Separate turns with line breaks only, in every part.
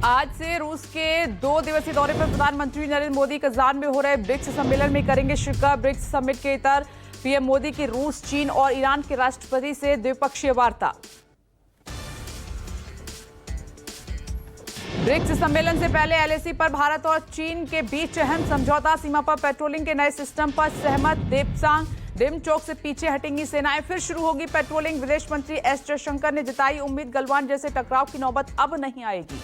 आज से रूस के 2 दिवसीय दौरे पर प्रधानमंत्री नरेंद्र मोदी कजान में हो रहे ब्रिक्स सम्मेलन में करेंगे शिरकत। ब्रिक्स समिट के इतर पीएम मोदी की रूस, चीन और ईरान के राष्ट्रपति से द्विपक्षीय वार्ता। ब्रिक्स सम्मेलन से पहले एलएसी पर भारत और चीन के बीच अहम समझौता। सीमा पर पेट्रोलिंग के नए सिस्टम पर सहमत। देपसांग डिमचोक से पीछे हटेंगी सेनाएं, फिर शुरू होगी पेट्रोलिंग। विदेश मंत्री एस जयशंकर ने जताई उम्मीद गलवान जैसे टकराव की नौबत अब नहीं आएगी।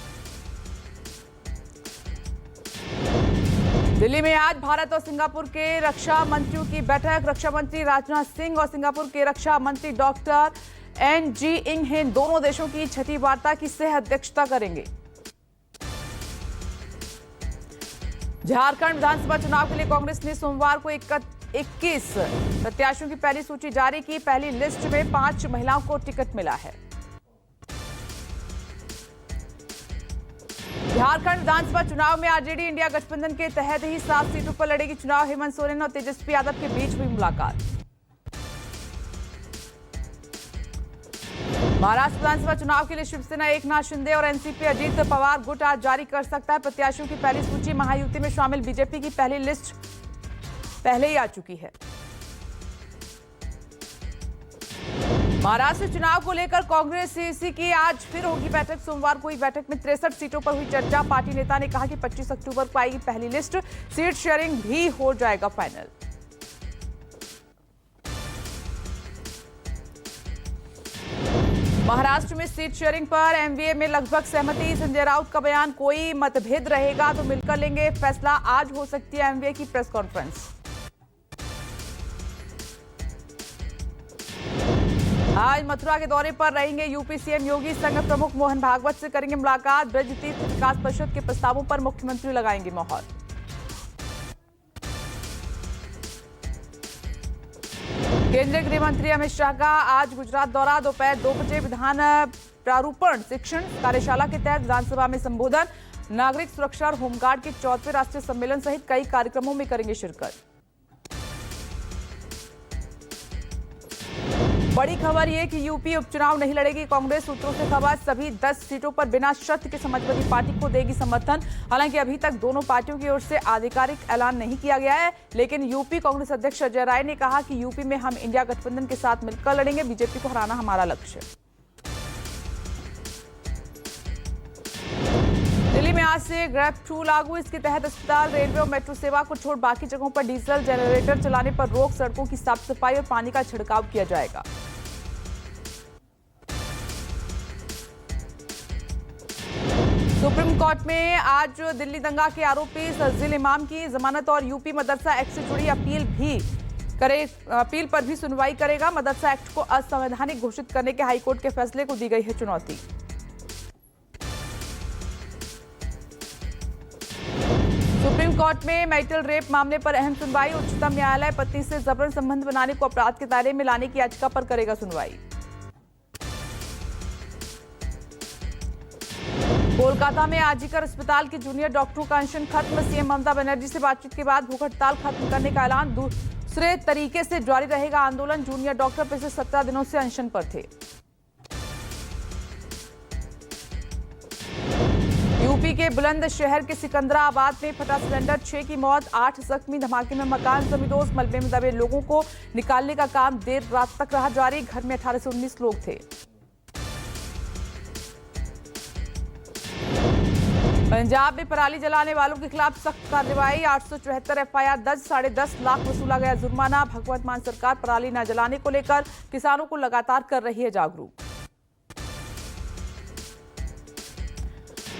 दिल्ली में आज भारत और सिंगापुर के रक्षा मंत्रियों की बैठक। रक्षा मंत्री राजनाथ सिंह और सिंगापुर के रक्षा मंत्री डॉक्टर एन जी इंग हेन दोनों देशों की छठी वार्ता की सह अध्यक्षता करेंगे। झारखंड विधानसभा चुनाव के लिए कांग्रेस ने सोमवार को 21 प्रत्याशियों की पहली सूची जारी की। पहली लिस्ट में 5 महिलाओं को टिकट मिला है। झारखंड विधानसभा चुनाव में आरजेडी इंडिया गठबंधन के तहत ही 7 सीटों पर लड़ेगी चुनाव। हेमंत सोरेन और तेजस्वी यादव के बीच हुई मुलाकात। महाराष्ट्र विधानसभा चुनाव के लिए शिवसेना एकनाथ शिंदे और एनसीपी अजीत पवार गुट आज जारी कर सकता है प्रत्याशियों की पहली सूची। महायुति में शामिल बीजेपी की पहली लिस्ट पहले ही आ चुकी है। महाराष्ट्र चुनाव को लेकर कांग्रेस सीईसी की आज फिर होगी बैठक। सोमवार को हुई बैठक में 63 सीटों पर हुई चर्चा। पार्टी नेता ने कहा कि 25 अक्टूबर को आएगी पहली लिस्ट। सीट शेयरिंग भी हो जाएगा फाइनल। महाराष्ट्र में सीट शेयरिंग पर एमवीए में लगभग सहमति। संजय राउत का बयान, कोई मतभेद रहेगा तो मिलकर लेंगे फैसला। आज हो सकती है एमवीए की प्रेस कॉन्फ्रेंस। आज मथुरा के दौरे पर रहेंगे यूपी सीएम योगी। संघ प्रमुख मोहन भागवत से करेंगे मुलाकात। ब्रज तीर्थ विकास परिषद के प्रस्तावों पर मुख्यमंत्री लगाएंगे मोहर। केंद्रीय गृह मंत्री अमित शाह का आज गुजरात दौरा। दोपहर 2 बजे विधान प्रारूपण शिक्षण कार्यशाला के तहत विधानसभा में संबोधन। नागरिक सुरक्षा और होमगार्ड के 4वें राष्ट्रीय सम्मेलन सहित कई कार्यक्रमों में करेंगे शिरकत। बड़ी खबर यह कि यूपी उपचुनाव नहीं लड़ेगी कांग्रेस। सूत्रों से खबर, सभी 10 सीटों पर बिना शर्त के समाजवादी पार्टी को देगी समर्थन। हालांकि अभी तक दोनों पार्टियों की ओर से आधिकारिक ऐलान नहीं किया गया है, लेकिन यूपी कांग्रेस अध्यक्ष अजय राय ने कहा कि यूपी में हम इंडिया गठबंधन के साथ मिलकर लड़ेंगे। बीजेपी को हराना हमारा लक्ष्य है। दिल्ली में आज से ग्रैब 2 लागू। इसके तहत अस्पताल, रेलवे और मेट्रो सेवा को छोड़ बाकी जगहों पर डीजल जनरेटर चलाने पर रोक। सड़कों की साफ सफाई और पानी का छिड़काव किया जाएगा। सुप्रीम कोर्ट में आज दिल्ली दंगा के आरोपी शर्जील इमाम की जमानत और यूपी मदरसा एक्ट से जुड़ी अपील पर भी सुनवाई करेगा। मदरसा एक्ट को असंवैधानिक घोषित करने के हाईकोर्ट के फैसले को दी गई है चुनौती। सुप्रीम कोर्ट में मैरिटल रेप मामले पर अहम सुनवाई। उच्चतम न्यायालय पत्नी से जबरन संबंध बनाने को अपराध के दायरे में लाने की याचिका पर करेगा सुनवाई। कोलकाता में आरजीकर अस्पताल के जूनियर डॉक्टरों का अनशन खत्म। सीएम ममता बनर्जी से बातचीत के बाद भूख हड़ताल खत्म करने का ऐलान। दूसरे तरीके से जारी रहेगा आंदोलन। जूनियर डॉक्टर पिछले 17 दिनों से अनशन पर थे। यूपी के बुलंदशहर के सिकंदराबाद में फटा सिलेंडर, 6 की मौत, 8 जख्मी। धमाके में मकान जमींदोज। मलबे में दबे लोगों को निकालने का काम देर रात तक रहा जारी। घर में 18 से 19 लोग थे। पंजाब में पराली जलाने वालों के खिलाफ सख्त कार्रवाई। 874 एफआईआर दर्ज। 10.5 लाख वसूला गया जुर्माना। भगवंत मान सरकार पराली न जलाने को लेकर किसानों को लगातार कर रही है जागरूक।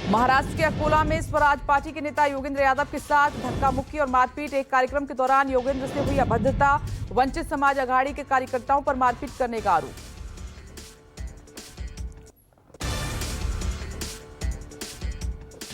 महाराष्ट्र के अकोला में स्वराज पार्टी के नेता योगेंद्र यादव के साथ धक्का मुक्की और मारपीट। एक कार्यक्रम के दौरान योगेंद्र से हुई अभद्रता। वंचित समाज अघाड़ी के कार्यकर्ताओं पर मारपीट करने का आरोप।